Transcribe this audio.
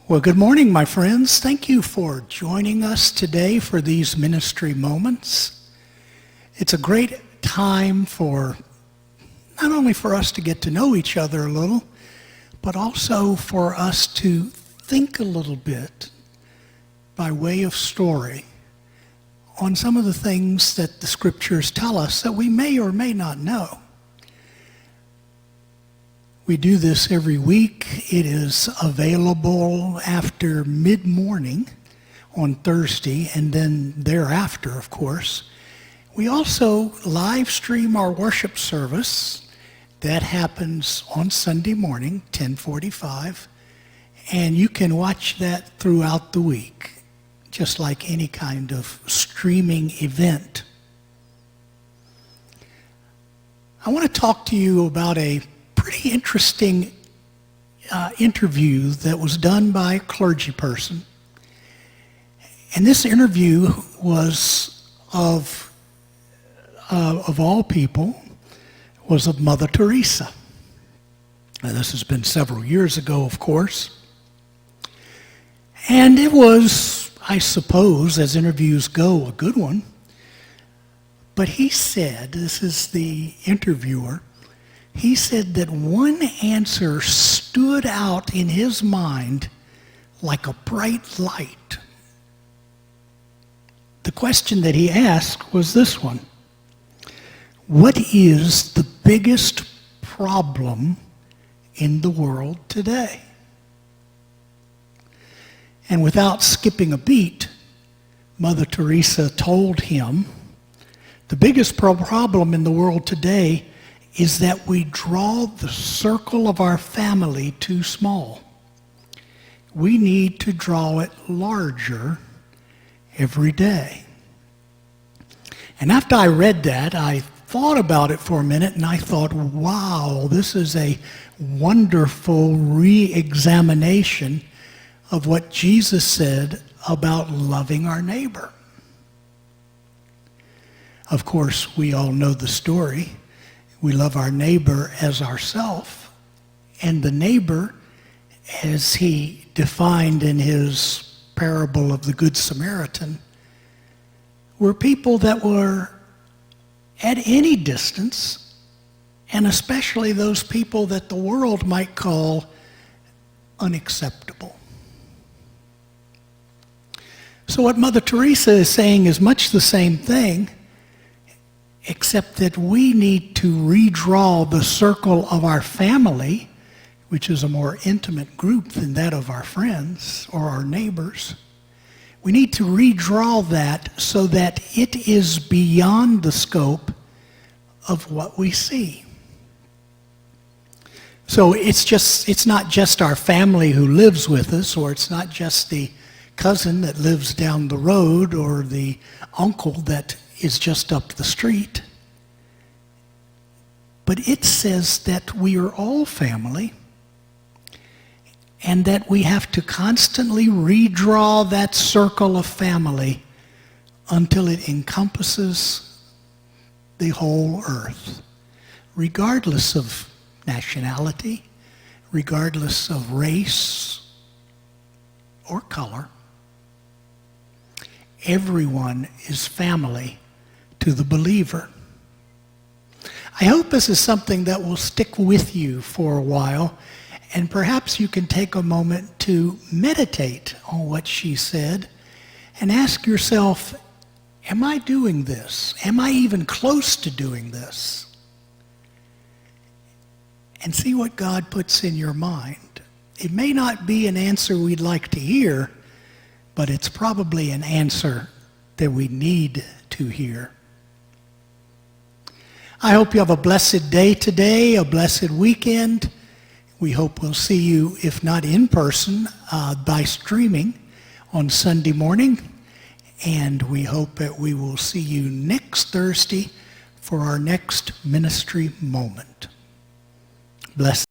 Well, good morning, my friends. Thank you for joining us today for these ministry moments. It's a great time for not only for us to get to know each other a little, but also for us to think a little bit by way of story on some of the things that the scriptures tell us that we may or may not know. We do this every week. It is available after mid-morning on Thursday and then thereafter, of course. We also live stream our worship service. That happens on Sunday morning, 10:45, and you can watch that throughout the week, just like any kind of streaming event. I want to talk to you about a pretty interesting interview that was done by a clergy person. And this interview was of all people, was of Mother Teresa. Now, this has been several years ago, of course. And it was, I suppose, as interviews go, a good one. But he said, this is the interviewer, he said that one answer stood out in his mind like a bright light. The question that he asked was this one: what is the biggest problem in the world today? And without skipping a beat, Mother Teresa told him, the biggest problem in the world today is that we draw the circle of our family too small. We need to draw it larger every day. And after I read that, I thought about it for a minute, and I thought, wow, this is a wonderful re-examination of what Jesus said about loving our neighbor. Of course, we all know the story. We love our neighbor as ourself, and the neighbor, as he defined in his parable of the Good Samaritan, were people that were at any distance, and especially those people that the world might call unacceptable. So what Mother Teresa is saying is much the same thing, except that we need to redraw the circle of our family, which is a more intimate group than that of our friends or our neighbors. We need to redraw that so that it is beyond the scope of what we see. So it's not just our family who lives with us, or it's not just the cousin that lives down the road or the uncle that is just up the street. But it says that we are all family, and that we have to constantly redraw that circle of family until it encompasses the whole earth, regardless of nationality, regardless of race or color. Everyone is family to the believer. I hope this is something that will stick with you for a while, and perhaps you can take a moment to meditate on what she said and ask yourself, am I doing this? Am I even close to doing this? And see what God puts in your mind. It may not be an answer we'd like to hear, but it's probably an answer that we need to hear. I hope you have a blessed day today, a blessed weekend. We hope we'll see you, if not in person, by streaming on Sunday morning. And we hope that we will see you next Thursday for our next ministry moment. Bless.